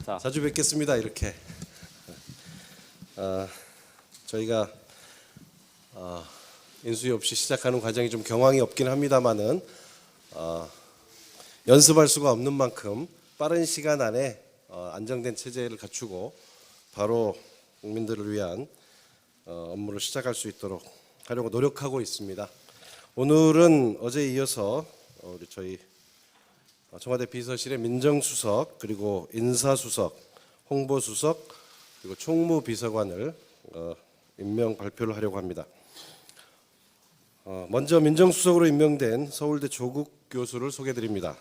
자, 자주 뵙겠습니다. 이렇게 저희가 인수위 없이 시작하는 과정이 좀 경황이 없긴 합니다만은 연습할 수가 없는 만큼 빠른 시간 안에 안정된 체제를 갖추고 바로 국민들을 위한 업무를 시작할 수 있도록 하려고 노력하고 있습니다. 오늘은 어제에 이어서 우리 저희 청와대 비서실의 민정수석 그리고 인사수석, 홍보수석 그리고 총무비서관을 임명 발표를 하려고 합니다. 먼저 민정수석으로 임명된 서울대 조국 교수를 소개드립니다.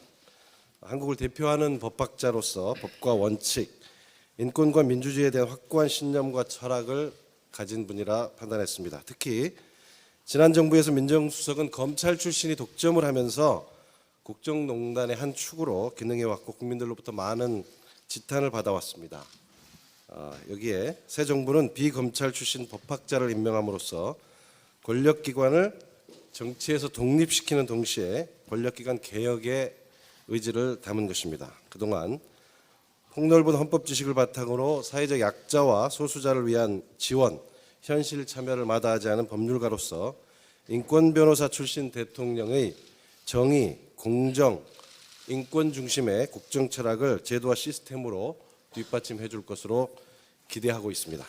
한국을 대표하는 법학자로서 법과 원칙, 인권과 민주주의에 대한 확고한 신념과 철학을 가진 분이라 판단했습니다. 특히 지난 정부에서 민정수석은 검찰 출신이 독점을 하면서 국정농단의 한 축으로 기능해왔고 국민들로부터 많은 지탄을 받아왔습니다. 여기에 새 정부는 비검찰 출신 법학자를 임명함으로써 권력기관을 정치에서 독립시키는 동시에 권력기관 개혁의 의지를 담은 것입니다. 그동안 폭넓은 헌법 지식을 바탕으로 사회적 약자와 소수자를 위한 지원, 현실 참여를 마다하지 않은 법률가로서 인권 변호사 출신 대통령의 정의, 공정, 인권 중심의 국정 철학을 제도와 시스템으로 뒷받침해 줄 것으로 기대하고 있습니다.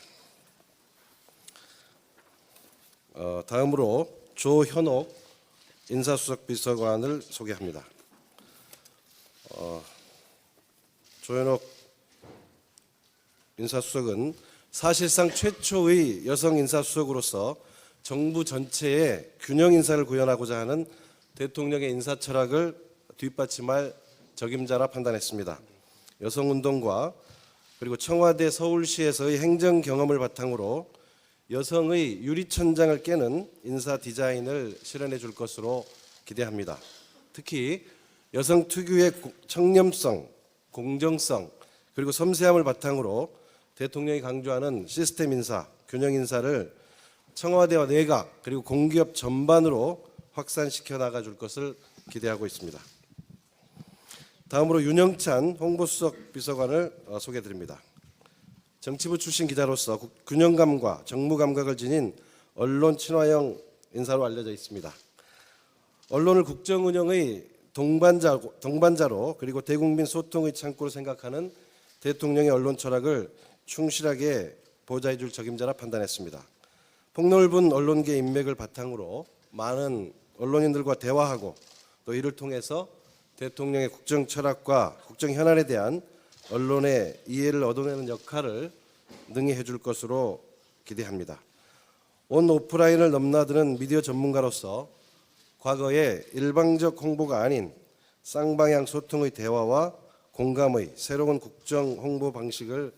다음으로 조현옥 인사수석 비서관을 소개합니다. 조현옥 인사수석은 사실상 최초의 여성 인사수석으로서 정부 전체에 균형 인사를 구현하고자 하는 대통령의 인사 철학을 뒷받침할 적임자라 판단했습니다. 여성운동과 그리고 청와대 서울시에서의 행정 경험을 바탕으로 여성의 유리천장을 깨는 인사 디자인을 실현해 줄 것으로 기대합니다. 특히 여성 특유의 청렴성, 공정성 그리고 섬세함을 바탕으로 대통령이 강조하는 시스템 인사, 균형 인사를 청와대와 내각 그리고 공기업 전반으로 확산시켜 나가줄 것을 기대하고 있습니다. 다음으로 윤영찬 홍보수석 비서관을 소개드립니다. 정치부 출신 기자로서 균형감과 정무감각을 지닌 언론 친화형 인사로 알려져 있습니다. 언론을 국정운영의 동반자로 그리고 대국민 소통의 창구로 생각하는 대통령의 언론 철학을 충실하게 보좌해 줄 적임자라 판단했습니다. 폭넓은 언론계 인맥을 바탕으로 많은 언론인들과 대화하고 또 이를 통해서 대통령의 국정 철학과 국정 현안에 대한 언론의 이해를 얻어내는 역할을 능히 해줄 것으로 기대합니다. 온 오프라인을 넘나드는 미디어 전문가로서 과거에 일방적 홍보가 아닌 쌍방향 소통의 대화와 공감의 새로운 국정 홍보 방식을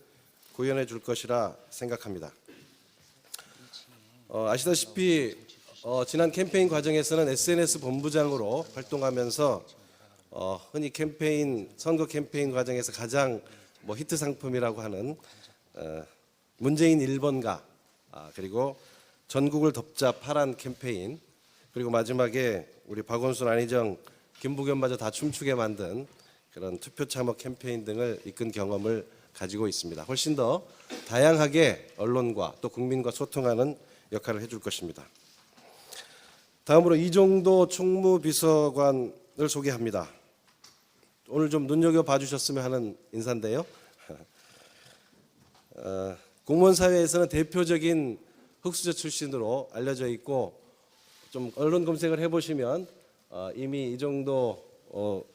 구현해 줄 것이라 생각합니다. 아시다시피 지난 캠페인 과정에서는 SNS 본부장으로 활동하면서 흔히 선거 캠페인 과정에서 가장 히트 상품이라고 하는 문재인 1번가 그리고 전국을 덮자 파란 캠페인 그리고 마지막에 우리 박원순, 안희정, 김부겸마저 다 춤추게 만든 그런 투표 참여 캠페인 등을 이끈 경험을 가지고 있습니다. 훨씬 더 다양하게 언론과 또 국민과 소통하는 역할을 해줄 것입니다. 다음으로 이종도 총무비서관을 소개합니다. 오늘 좀 눈여겨봐 주셨으면 하는 인사인데요. 공무원 사회에서는 대표적인 흑수저 출신으로 알려져 있고 좀 언론 검색을 해보시면 이미 이종도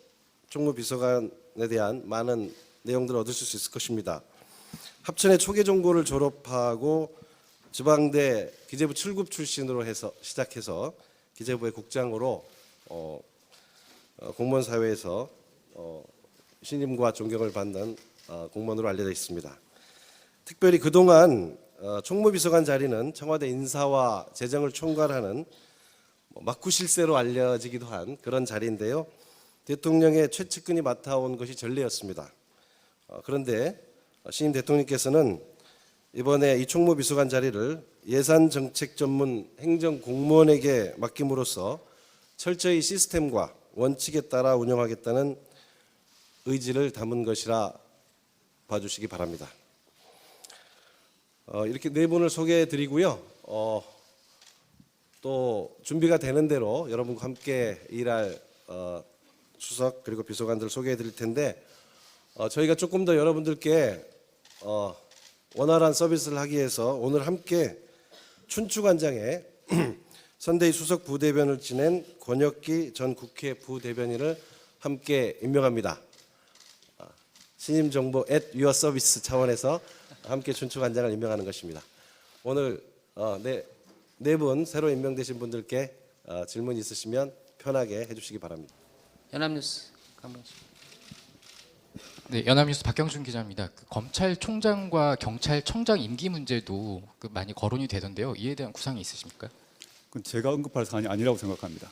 총무비서관에 대한 많은 내용들을 얻으실 수 있을 것입니다. 합천의 초계종고를 졸업하고 지방대 기재부 7급 출신으로 시작해서 기재부의 국장으로 공무원 사회에서 신임과 존경을 받는 공무원으로 알려져 있습니다. 특별히 그동안 총무비서관 자리는 청와대 인사와 재정을 총괄하는 막구실세로 알려지기도 한 그런 자리인데요. 대통령의 최측근이 맡아온 것이 전례였습니다. 그런데 신임 대통령께서는 이번에 이 총무비서관 자리를 예산정책 전문 행정공무원에게 맡김으로써 철저히 시스템과 원칙에 따라 운영하겠다는 의지를 담은 것이라 봐주시기 바랍니다. 이렇게 네 분을 소개해드리고요. 또 준비가 되는 대로 여러분과 함께 일할 수석 그리고 비서관들을 소개해드릴 텐데 저희가 조금 더 여러분들께 원활한 서비스를 하기 위해서 오늘 함께 춘추관장에 선대위 수석 부대변을 지낸 권혁기 전 국회 부대변인을 함께 임명합니다. 신임 정보 at your service 차원에서 함께 춘추관장을 임명하는 것입니다. 오늘 네 분 새로 임명되신 분들께 질문 있으시면 편하게 해주시기 바랍니다. 연합뉴스 강병수. 네, 연합뉴스 박경준 기자입니다. 검찰총장과 경찰청장 임기 문제도 많이 거론이 되던데요. 이에 대한 구상이 있으십니까? 그건 제가 언급할 사안이 아니라고 생각합니다.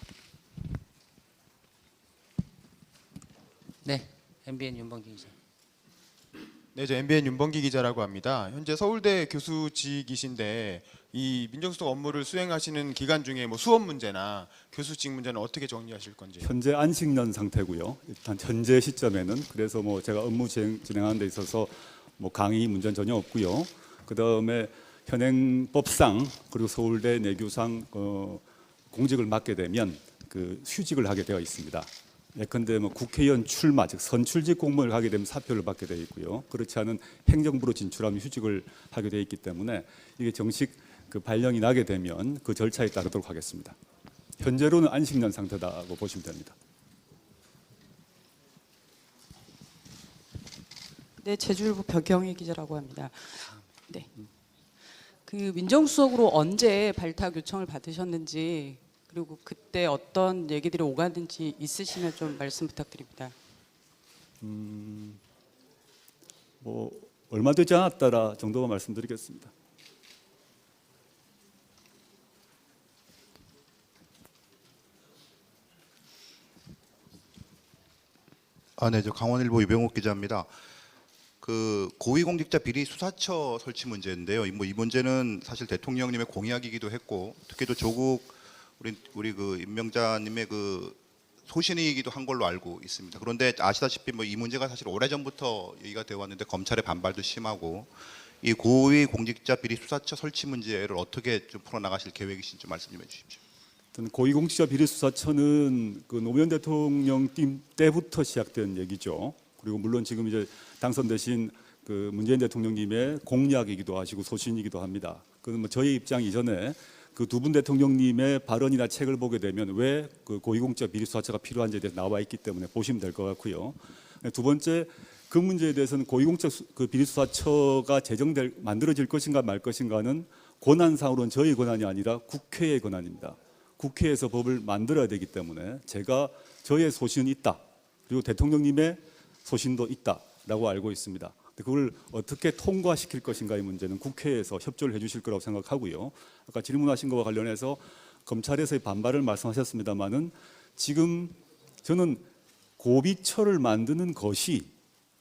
네, MBN 윤범기 기자. 네, 저 MBN 윤범기 기자라고 합니다. 현재 서울대 교수직이신데 이 민정수석 업무를 수행하시는 기간 중에 뭐 수업 문제나 교수직 문제는 어떻게 정리하실 건지. 현재 안식년 상태고요. 일단 현재 시점에는 그래서 뭐 제가 업무 진행하는 데 있어서 뭐 강의 문제는 전혀 없고요. 그 다음에 현행법상 그리고 서울대 내교상 공직을 맡게 되면 그 휴직을 하게 되어 있습니다. 예컨대 뭐 국회의원 출마 즉 선출직 공무원을 하게 되면 사표를 받게 되어 있고요. 그렇지 않은 행정부로 진출하면 휴직을 하게 되어 있기 때문에 이게 정식 그 발령이 나게 되면 그 절차에 따르도록 하겠습니다. 현재로는 안식년 상태다고 보시면 됩니다. 네, 제주일보 벽경희 기자라고 합니다. 네, 그 민정수석으로 언제 발탁 요청을 받으셨는지 그리고 그때 어떤 얘기들이 오갔는지 있으시면 좀 말씀 부탁드립니다. 뭐 얼마 되지 않았다라 정도만 말씀드리겠습니다. 네, 저 강원일보 유병욱 기자입니다. 그 고위공직자 비리 수사처 설치 문제인데요. 이 문제는 사실 대통령님의 공약이기도 했고, 특히도 조국 우리 그 임명자님의 그 소신이기도 한 걸로 알고 있습니다. 그런데 아시다시피 뭐 이 문제가 사실 오래전부터 얘기가 되어 왔는데 검찰의 반발도 심하고, 이 고위공직자 비리 수사처 설치 문제를 어떻게 좀 풀어나가실 계획이신지 말씀 좀 해주십시오. 고위공직자 비리수사처는 그 노무현 대통령 팀 때부터 시작된 얘기죠. 그리고 물론 지금 이제 당선되신 그 문재인 대통령님의 공약이기도 하시고 소신이기도 합니다. 그건 뭐 저희 입장 이전에 그 두 분 대통령님의 발언이나 책을 보게 되면 왜 그 고위공직자 비리수사처가 필요한지에 대해서 나와 있기 때문에 보시면 될 것 같고요. 두 번째, 그 문제에 대해서는 고위공직자 그 비리수사처가 만들어질 것인가 말 것인가는 권한상으로는 저희 권한이 아니라 국회의 권한입니다. 국회에서 법을 만들어야 되기 때문에 저의 소신은 있다. 그리고 대통령님의 소신도 있다라고 알고 있습니다. 그걸 어떻게 통과시킬 것인가의 문제는 국회에서 협조를 해주실 거라고 생각하고요. 아까 질문하신 것과 관련해서 검찰에서의 반발을 말씀하셨습니다마는 지금 저는 고비처를 만드는 것이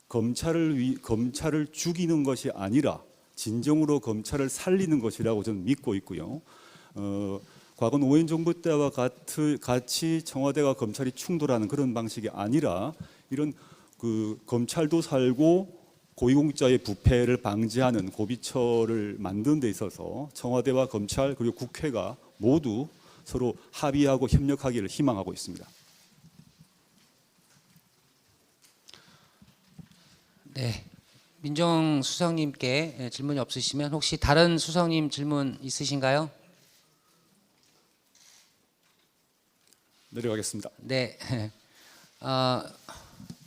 검찰을 죽이는 것이 아니라 진정으로 검찰을 살리는 것이라고 저는 믿고 있고요. 과거 노무현 정부 때와 같이 청와대와 검찰이 충돌하는 그런 방식이 아니라 이런 그 검찰도 살고 고위공직자의 부패를 방지하는 고비처를 만드는 데 있어서 청와대와 검찰 그리고 국회가 모두 서로 합의하고 협력하기를 희망하고 있습니다. 네, 민정수석님께 질문이 없으시면 혹시 다른 수석님 질문 있으신가요? 내려가겠습니다. 네,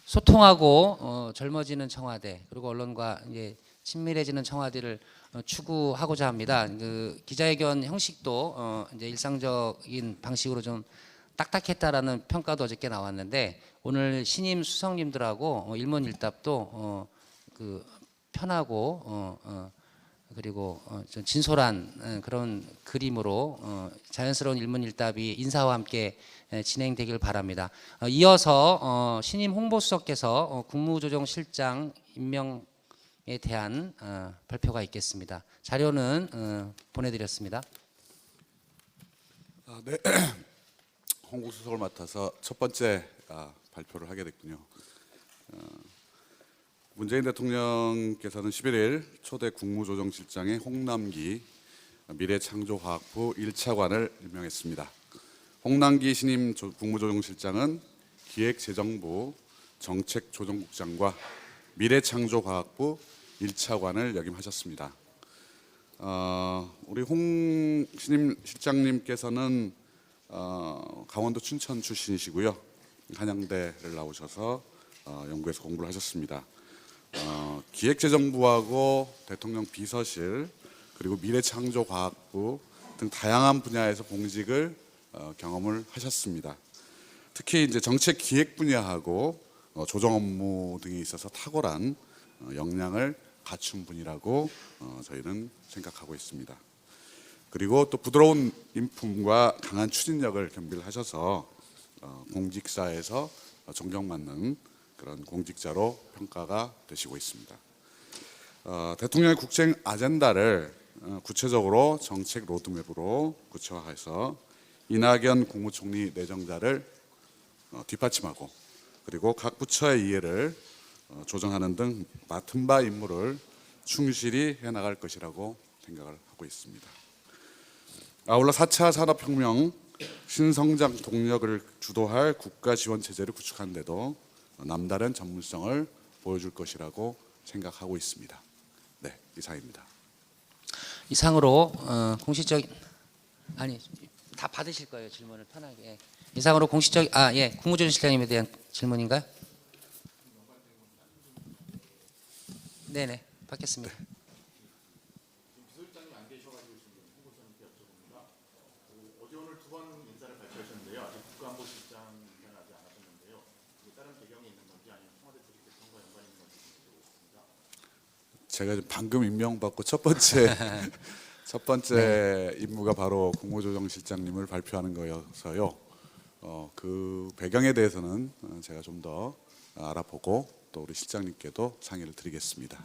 소통하고 젊어지는 청와대 그리고 언론과 이제 친밀해지는 청와대를 추구하고자 합니다. 그 기자회견 형식도 이제 일상적인 방식으로 좀 딱딱했다라는 평가도 어저께 나왔는데 오늘 신임 수석님들하고 일문일답도 그 편하고 그리고 좀 진솔한 그런 그림으로 자연스러운 일문일답이 인사와 함께 진행되길 바랍니다. 이어서 신임 홍보수석께서 국무조정실장 임명에 대한 발표가 있겠습니다. 자료는 보내드렸습니다. 네, 홍보수석을 맡아서 첫 번째 발표를 하게 됐군요. 문재인 대통령께서는 11일 초대 국무조정실장에 홍남기 미래창조과학부 1차관을 임명했습니다. 홍남기 신임 국무조정실장은 기획재정부 정책조정국장과 미래창조과학부 1차관을 역임하셨습니다. 우리 홍 신임 실장님께서는 강원도 춘천 출신이시고요. 한양대를 나오셔서 연구에서 공부를 하셨습니다. 기획재정부하고 대통령 비서실 그리고 미래창조과학부 등 다양한 분야에서 공직을 경험을 하셨습니다. 특히 이제 정책 기획 분야하고 조정 업무 등에 있어서 탁월한 역량을 갖춘 분이라고 저희는 생각하고 있습니다. 그리고 또 부드러운 인품과 강한 추진력을 겸비를 하셔서 공직사에서 존경받는 그런 공직자로 평가가 되시고 있습니다. 대통령의 국정 아젠다를 구체적으로 정책 로드맵으로 구체화해서 이낙연 국무총리 내정자를 뒷받침하고 그리고 각 부처의 이해를 조정하는 등 맡은 바 임무를 충실히 해나갈 것이라고 생각을 하고 있습니다. 아울러 4차 산업혁명 신성장 동력을 주도할 국가 지원 체제를 구축하는 데도 남다른 전문성을 보여줄 것이라고 생각하고 있습니다. 네, 이상입니다. 이상으로 공식적 아니 다 받으실 거예요 질문을 편하게. 이상으로 공식적 국무조정실장님에 대한 질문인가요? 네네 받겠습니다. 제가 방금 임명받고 첫 번째 임무가 바로 국무조정실장님을 발표하는 거여서요. 그 배경에 대해서는 제가 좀 더 알아보고 또 우리 실장님께도 상의를 드리겠습니다.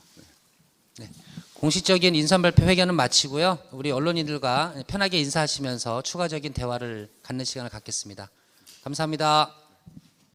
네. 공식적인 인사 발표 회견은 마치고요. 우리 언론인들과 편하게 인사하시면서 추가적인 대화를 갖는 시간을 갖겠습니다. 감사합니다.